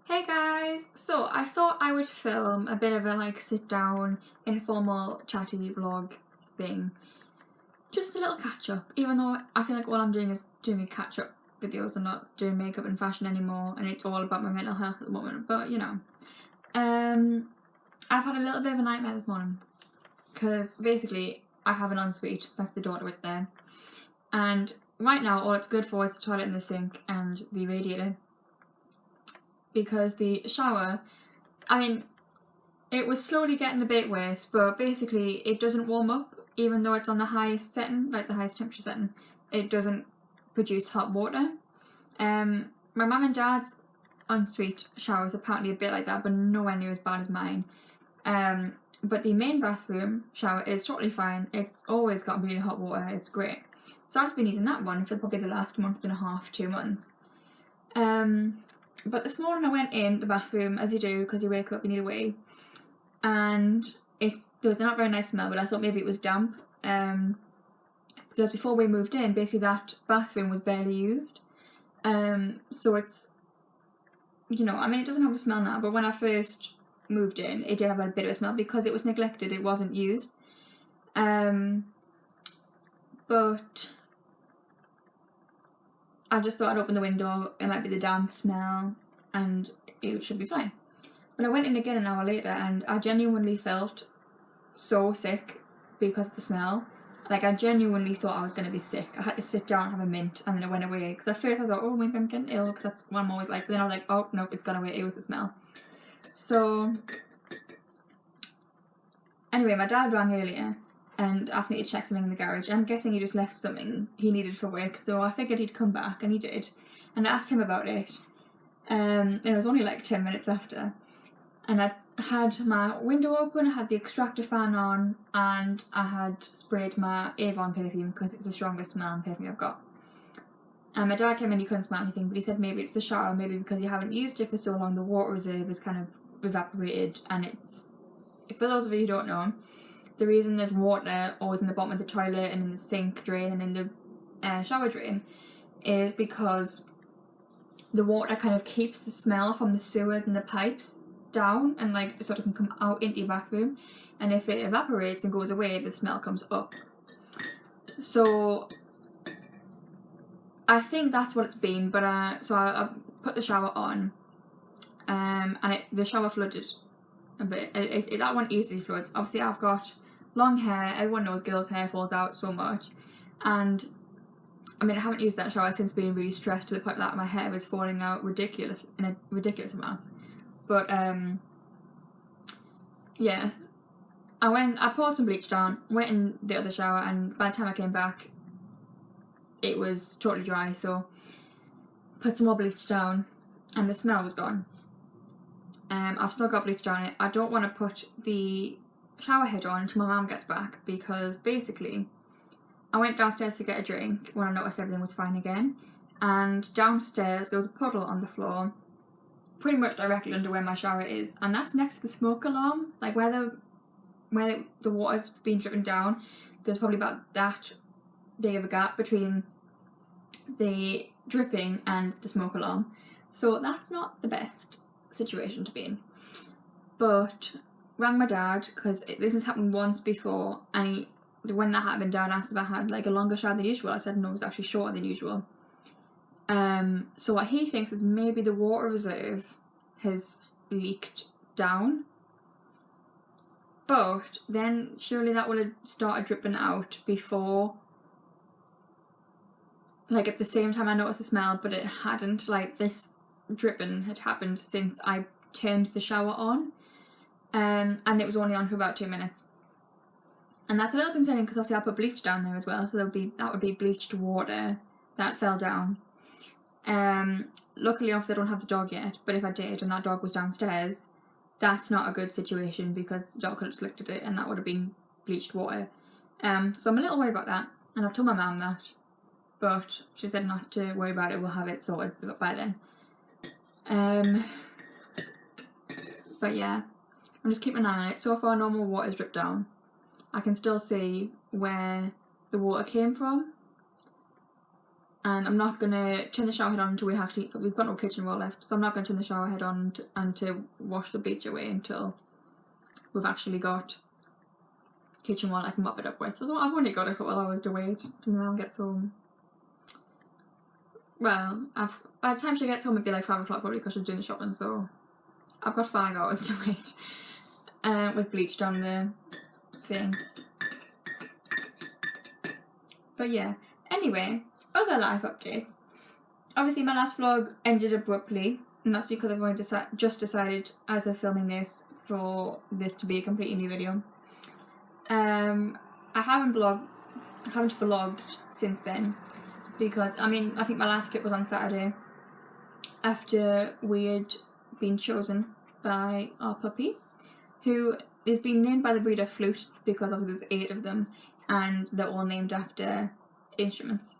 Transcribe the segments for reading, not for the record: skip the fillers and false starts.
Hey guys! So I thought I would film a bit of a sit down, informal, chatty vlog thing. Just a little catch up, even though I feel like all I'm doing is doing a catch up videos and not doing makeup and fashion anymore, and it's all about my mental health at the moment, but you know. I've had a little bit of a nightmare this morning, because basically I have an ensuite, that's the daughter right there, and right now all it's good for is the toilet and the sink and the radiator. Because the shower, I mean, it was slowly getting a bit worse, but basically it doesn't warm up, even though it's on the highest setting, like the highest temperature setting. It doesn't produce hot water. My mum and dad's ensuite shower is apparently a bit like that, but nowhere near as bad as mine. But the main bathroom shower is totally fine. It's always got really hot water. It's great. So I've been using that one for probably the last month and a half, 2 months. But this morning I went in the bathroom, as you do, because you wake up, you need a wee, and there was a not very nice smell, but I thought maybe it was damp, because before we moved in, basically that bathroom was barely used, so it's, you know, I mean, it doesn't have a smell now, but when I first moved in, it did have a bit of a smell because it was neglected, it wasn't used, but I just thought I'd open the window, it might be the damp smell, and it should be fine. But I went in again an hour later, and I genuinely felt so sick because of the smell. Like, I genuinely thought I was going to be sick. I had to sit down and have a mint, and then it went away. Because at first I thought, oh, maybe I'm getting ill, because that's what I'm always like. But then I was like, oh, no, it's gone away. It was the smell. So, anyway, my dad rang earlier and asked me to check something in the garage. I'm guessing he just left something he needed for work, so I figured he'd come back, and he did. And I asked him about it, and it was only like 10 minutes after. And I had my window open, I had the extractor fan on, and I had sprayed my Avon perfume because it's the strongest smelling perfume I've got. And my dad came in, he couldn't smell anything, but he said maybe it's the shower, maybe because you haven't used it for so long, the water reserve is kind of evaporated, and it's, for those of you who don't know, the reason there's water always in the bottom of the toilet and in the sink drain and in the shower drain is because the water kind of keeps the smell from the sewers and the pipes down, and so it doesn't come out into your bathroom, and if it evaporates and goes away, the smell comes up. So I think that's what it's been, but so I put the shower on, and the shower flooded a bit. That one easily floods. Obviously I've got long hair, everyone knows girls' hair falls out so much, and I mean, I haven't used that shower since being really stressed to the point that my hair was falling out in a ridiculous amount. But yeah, I poured some bleach down, went in the other shower, and by the time I came back, it was totally dry, so put some more bleach down, and the smell was gone. I've still got bleach down it. I don't want to put the shower head on until my mum gets back, because basically I went downstairs to get a drink when I noticed everything was fine again, and downstairs there was a puddle on the floor pretty much directly under where my shower is, and that's next to the smoke alarm, like where the water's been driven down. There's probably about that big of a gap between the dripping and the smoke alarm, so that's not the best situation to be in. But rang my dad, because this has happened once before, and when that happened, Dad asked if I had like a longer shower than usual. I said no, it was actually shorter than usual. So what he thinks is maybe the water reserve has leaked down, but then surely that would have started dripping out before, like at the same time I noticed the smell, but it hadn't. Like, this dripping had happened since I turned the shower on, and it was only on for about 2 minutes. And that's a little concerning because obviously I put bleach down there as well, so that would be bleached water that fell down. Luckily, obviously I don't have the dog yet, but if I did and that dog was downstairs, that's not a good situation, because the dog could have just licked at it and that would have been bleached water. So I'm a little worried about that, and I've told my mum that, but she said not to worry about it, we'll have it sorted by then. But yeah, I'm just keeping an eye on it. So far normal water's dripped down. I can still see where the water came from, and I'm not going to turn the shower head on until we've got no kitchen roll left, so I'm not going to turn the shower head on and to wash the bleach away until we've actually got kitchen roll I can mop it up with. So I've only got a couple hours to wait till my mum gets home. Well, by the time she gets home it'll be like 5 o'clock probably because she's doing the shopping, so I've got 5 hours to wait with bleach on the thing. But yeah, anyway, other life updates. Obviously my last vlog ended abruptly, and that's because I've only just decided as of filming this for this to be a completely new video. I haven't vlogged since then because I think my last clip was on Saturday after we had been chosen by our puppy, who is being named by the breeder Flute because obviously there's 8 of them and they're all named after instruments.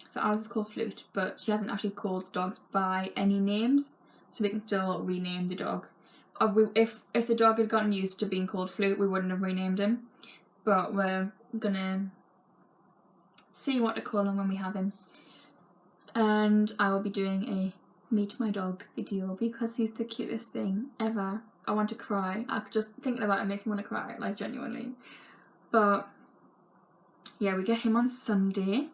So ours is called Flute, but she hasn't actually called dogs by any names, so we can still rename the dog. If the dog had gotten used to being called Flute, we wouldn't have renamed him, but we're gonna see what to call him when we have him. And I will be doing a meet my dog video because he's the cutest thing ever. I want to cry. Just thinking about it makes me want to cry, like genuinely. But yeah, we get him on Sunday.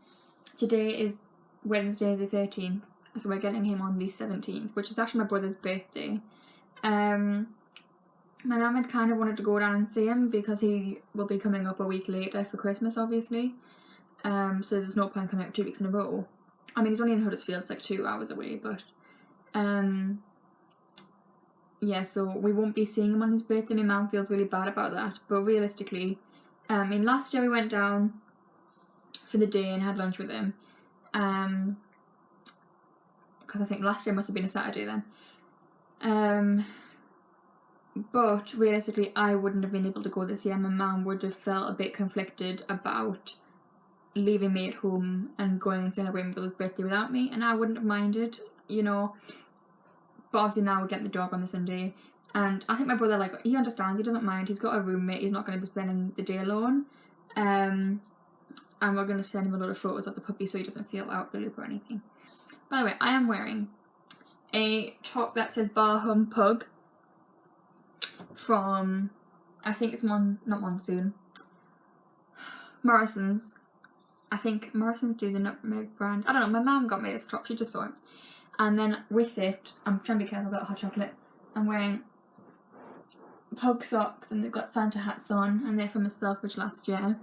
Today is Wednesday the 13th, so we're getting him on the 17th, which is actually my brother's birthday. My mum had kind of wanted to go down and see him because he will be coming up a week later for Christmas, obviously. So there's no point coming up 2 weeks in a row. I mean, he's only in Huddersfield, it's like 2 hours away, but yeah, so we won't be seeing him on his birthday. My mum feels really bad about that, but realistically, last year we went down for the day and had lunch with him, because I think last year must have been a Saturday then. But realistically I wouldn't have been able to go this year. My mum would have felt a bit conflicted about leaving me at home and going and celebrating my brother's birthday without me, and I wouldn't have minded, you know. But obviously now we're getting the dog on the Sunday, and I think my brother, like, he understands, he doesn't mind, he's got a roommate, he's not going to be spending the day alone. And we're going to send him a lot of photos of the puppy so he doesn't feel out of the loop or anything. By the way, I am wearing a top that says Bar Hum Pug from, I think it's not Monsoon, Morrison's. I think Morrison's do the Nutmeg brand. I don't know, my mum got me this top, she just saw it. And then with it, I'm trying to be careful about hot chocolate, I'm wearing pug socks and they've got Santa hats on, and they're from a Selfridge last year.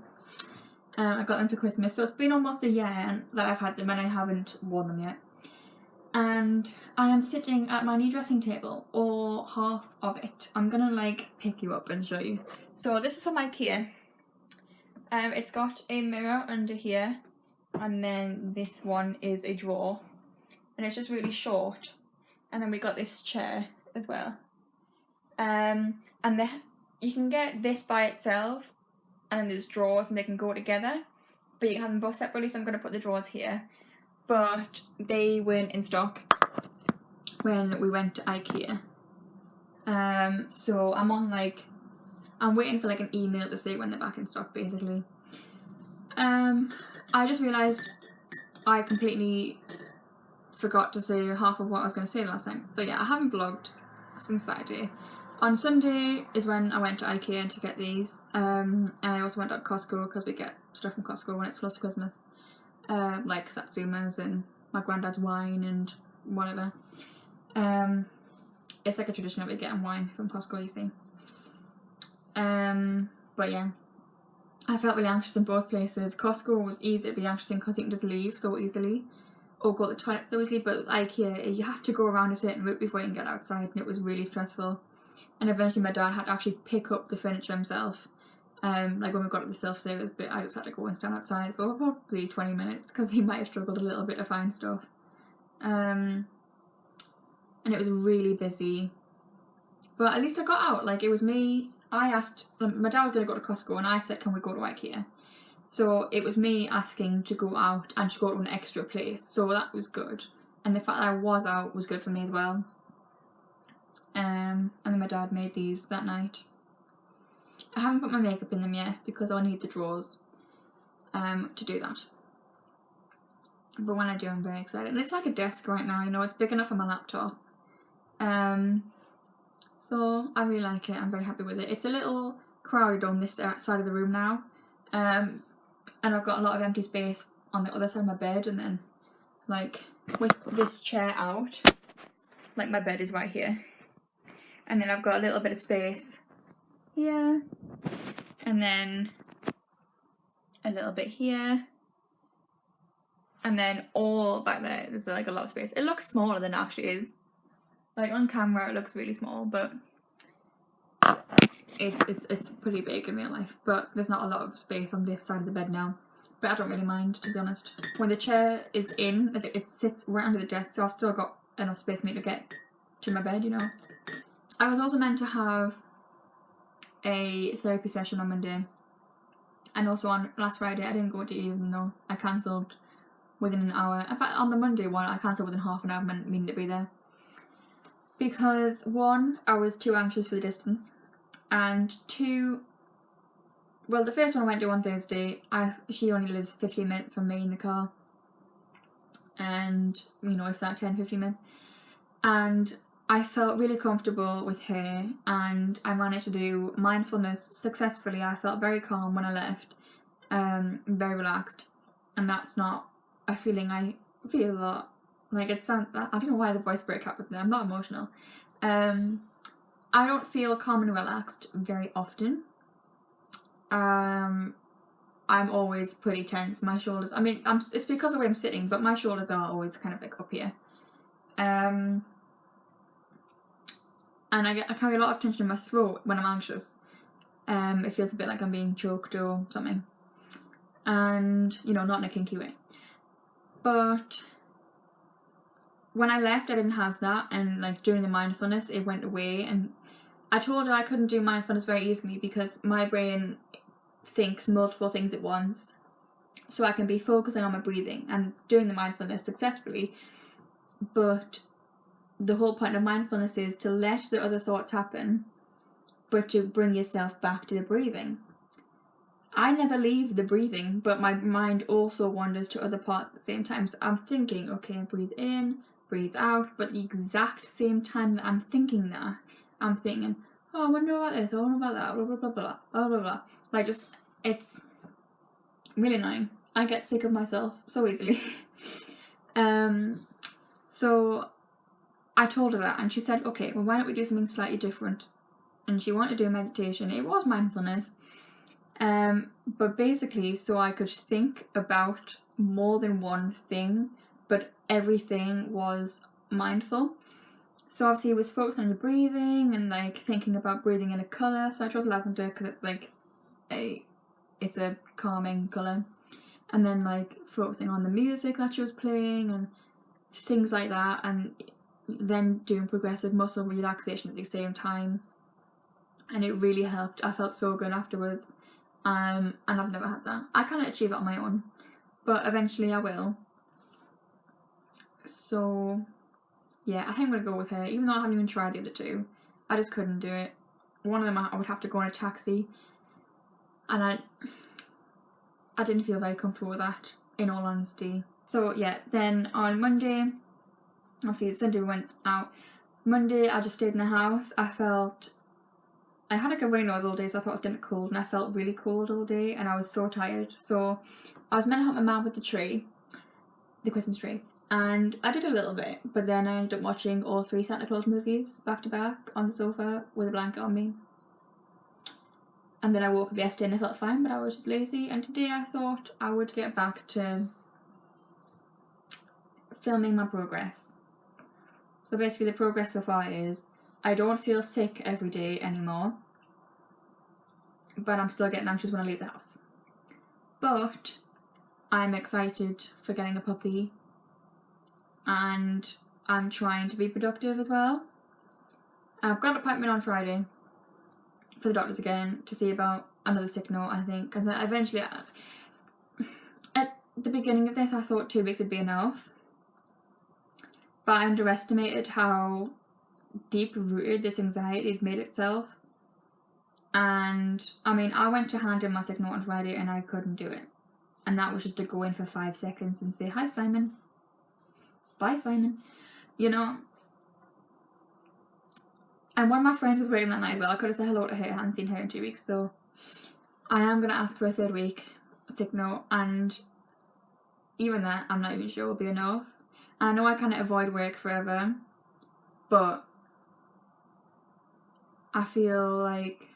I got them for Christmas, so it's been almost a year that I've had them and I haven't worn them yet. And I am sitting at my new dressing table, or half of it. I'm gonna like pick you up and show you. So this is from Ikea. It's got a mirror under here, and then this one is a drawer, and it's just really short. And then we got this chair as well. And you can get this by itself, and then there's drawers and they can go together, but you can have them both separately, so I'm going to put the drawers here. But they weren't in stock when we went to Ikea. So I'm waiting for like an email to say when they're back in stock, basically. I just realised I completely forgot to say half of what I was going to say last time. But yeah, I haven't vlogged since Saturday. On Sunday is when I went to Ikea to get these, and I also went to Costco because we get stuff from Costco when it's close to Christmas, like satsumas and my granddad's wine and whatever. It's like a tradition that we get wine from Costco, you see. But yeah, I felt really anxious in both places. Costco was easy to be anxious in because you can just leave so easily, or go to the toilet so easily, but with Ikea you have to go around a certain route before you can get outside, and it was really stressful. And eventually my dad had to actually pick up the furniture himself. Like when we got to the self-service bit, I just had to go and stand outside for probably 20 minutes because he might have struggled a little bit to find stuff. And it was really busy. But at least I got out. Like, it was me, I asked, my dad was going to go to Costco and I said, can we go to Ikea? So it was me asking to go out and to go to an extra place. So that was good. And the fact that I was out was good for me as well. And then my dad made these that night. I haven't put my makeup in them yet because I'll need the drawers to do that. but when I do, I'm very excited. And it's like a desk right now, you know, it's big enough for my laptop. So I really like it. I'm very happy with it. It's a little crowded on this side of the room now, and I've got a lot of empty space on the other side of my bed, and then like with this chair out, like my bed is right here, and then I've got a little bit of space here, and then a little bit here, and then all back there there's like a lot of space. It looks smaller than it actually is. Like on camera it looks really small, but it's pretty big in real life. But there's not a lot of space on this side of the bed now. But I don't really mind, to be honest. When the chair is in, it sits right under the desk, so I've still got enough space for me to get to my bed, you know. I was also meant to have a therapy session on Monday, and also on last Friday I didn't go to, even though I cancelled within an hour. In fact, on the Monday one I cancelled within half an hour, meaning to be there. Because 1, I was too anxious for the distance, and 2, well, the first one I went to on Thursday, she only lives 15 minutes from me in the car, and, you know, if that 10-15 minutes, and I felt really comfortable with her, and I managed to do mindfulness successfully. I felt very calm when I left, very relaxed, and that's not a feeling I feel a lot. Like, it sounds, I don't know why the voice break up with me, I'm not emotional. I don't feel calm and relaxed very often. I'm always pretty tense. My shoulders, I mean, it's because of the way I'm sitting, but my shoulders are always kind of like up here. And I carry a lot of tension in my throat when I'm anxious. It feels a bit like I'm being choked or something. And, you know, not in a kinky way. But when I left, I didn't have that, and like doing the mindfulness, it went away, and I told her I couldn't do mindfulness very easily because my brain thinks multiple things at once, so I can be focusing on my breathing and doing the mindfulness successfully, but the whole point of mindfulness is to let the other thoughts happen, but to bring yourself back to the breathing. I never leave the breathing, but my mind also wanders to other parts at the same time. So I'm thinking, okay, breathe in, breathe out, but the exact same time that I'm thinking that, I'm thinking, oh, I wonder about this, I wonder about that, blah, blah, blah, blah, blah, blah, blah. Like, just, it's really annoying. I get sick of myself so easily. So I told her that, and she said, okay, well, why don't we do something slightly different? And she wanted to do meditation. It was mindfulness. But basically, so I could think about more than one thing, but everything was mindful. So obviously it was focused on your breathing and like thinking about breathing in a colour. So I chose lavender because it's like it's a calming colour. And then like focusing on the music that she was playing and things like that, and then doing progressive muscle relaxation at the same time. And it really helped. I felt so good afterwards. And I've never had that. I can't achieve it on my own, but eventually I will. So yeah, I think I'm gonna go with her, even though I haven't even tried the other two. I just couldn't do it. One of them I would have to go in a taxi, and I didn't feel very comfortable with that, in all honesty. So yeah, then on Monday, obviously Sunday we went out. Monday I just stayed in the house. I had like a runny nose all day, so I thought I was getting cold, and I felt really cold all day, and I was so tired. So I was meant to help my mum with the tree, the Christmas tree, and I did a little bit, but then I ended up watching all 3 Santa Claus movies back to back on the sofa with a blanket on me. And then I woke up yesterday and I felt fine, but I was just lazy, and today I thought I would get back to filming my progress. So basically the progress so far is I don't feel sick every day anymore, but I'm still getting anxious when I leave the house. But I'm excited for getting a puppy, and I'm trying to be productive as well. I've got an appointment on Friday for the doctors again to see about another sick note, I think, because eventually, at the beginning of this I thought 2 weeks would be enough, but I underestimated how deep-rooted this anxiety had made itself. And I mean, I went to hand in my sick note on Friday and I couldn't do it. and that was just to go in for 5 seconds and say, "Hi Simon, bye Simon," you know. And one of my friends was working that night as well. I could have said hello to her. I hadn't seen her in 2 weeks, so I am going to ask for a 3rd week sick note, and even that, I'm not even sure will be enough. And I know I can't avoid work forever, but I feel like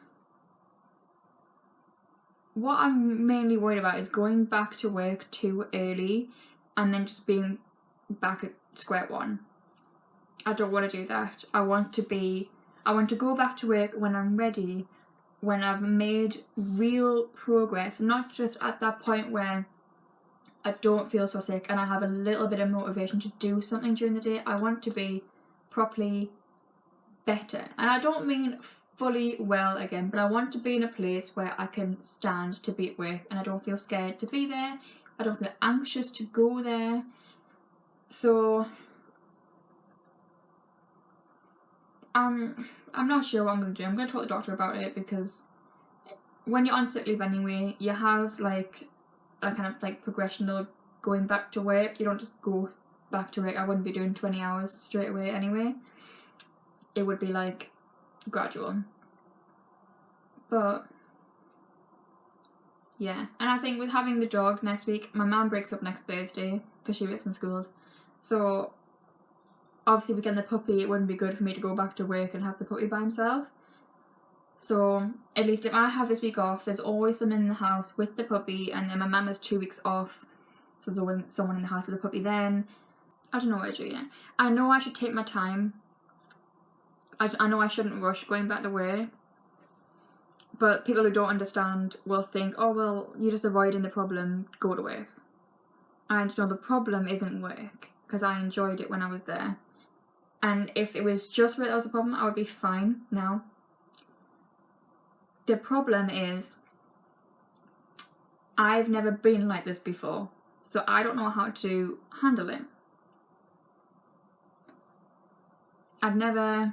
what I'm mainly worried about is going back to work too early and then just being back at square one. I don't want to do that. I want to go back to work when I'm ready, when I've made real progress, not just at that point where I don't feel so sick and I have a little bit of motivation to do something during the day. I want to be properly better. And I don't mean fully well again, but I want to be in a place where I can stand to be at work and I don't feel scared to be there. I don't feel anxious to go there. So I'm not sure what I'm going to do. I'm going to talk to the doctor about it, because when you're on sick leave anyway, you have like a kind of like progression of going back to work. You don't just go back to work. I wouldn't be doing 20 hours straight away anyway. It would be like gradual. But yeah, and I think with having the dog next week, my mum breaks up next Thursday because she works in schools. So obviously with getting the puppy, it wouldn't be good for me to go back to work and have the puppy by himself. So at least if I have this week off, there's always someone in the house with the puppy, and then my mum has 2 weeks off, so there's always someone in the house with the puppy then. I don't know what to do yet. I know I should take my time. I know I shouldn't rush going back to work, but people who don't understand will think, oh well, you're just avoiding the problem, go to work. And no, the problem isn't work, because I enjoyed it when I was there. And if it was just where that was a problem, I would be fine now. The problem is, I've never been like this before, so I don't know how to handle it. I've never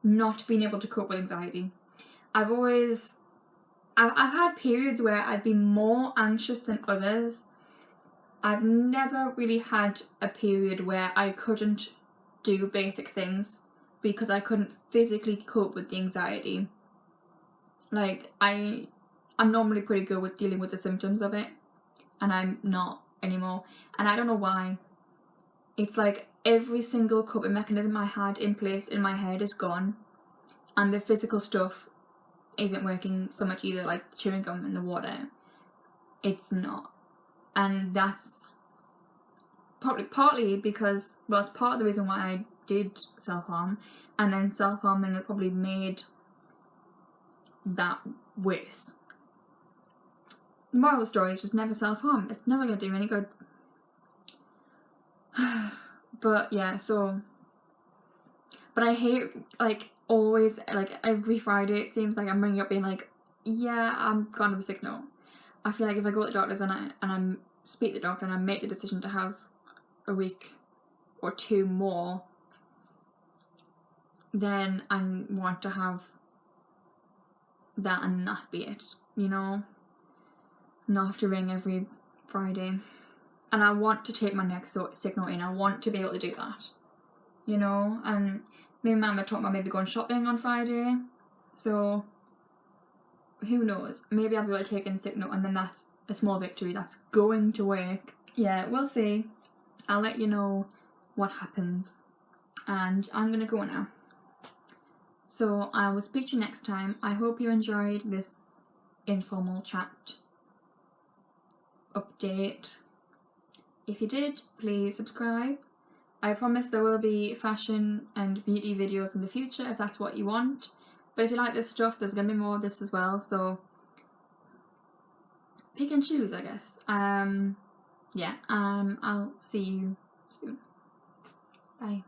not been able to cope with anxiety. I've had periods where I'd be more anxious than others. I've never really had a period where I couldn't do basic things because I couldn't physically cope with the anxiety. Like, I'm normally pretty good with dealing with the symptoms of it, and I'm not anymore. And I don't know why. It's like every single coping mechanism I had in place in my head is gone, and the physical stuff isn't working so much either, like the chewing gum and the water. It's not. And that's partly because, well, it's part of the reason why I did self-harm, and then self-harming has probably made that worse. The moral of the story is just never self-harm. It's never going to do any good. But yeah, so, but I hate, like, always, like, every Friday it seems like I'm ringing up being like, yeah, I'm gone to the sick note. I feel like if I go to the doctors and I speak to the doctor and I make the decision to have a week or 2 more, then I want to have that and that be it, you know? Not have to ring every Friday. And I want to take my next sick note in. I want to be able to do that, you know? And me and Mum were talking about maybe going shopping on Friday. So, who knows? Maybe I'll be able to take in a sick note, and then that's a small victory. That's going to work. Yeah, we'll see. I'll let you know what happens. And I'm going to go now. So, I will speak to you next time. I hope you enjoyed this informal chat update. If you did, please subscribe. I promise there will be fashion and beauty videos in the future if that's what you want. But if you like this stuff, there's going to be more of this as well, so pick and choose, I guess. Yeah, I'll see you soon. Bye.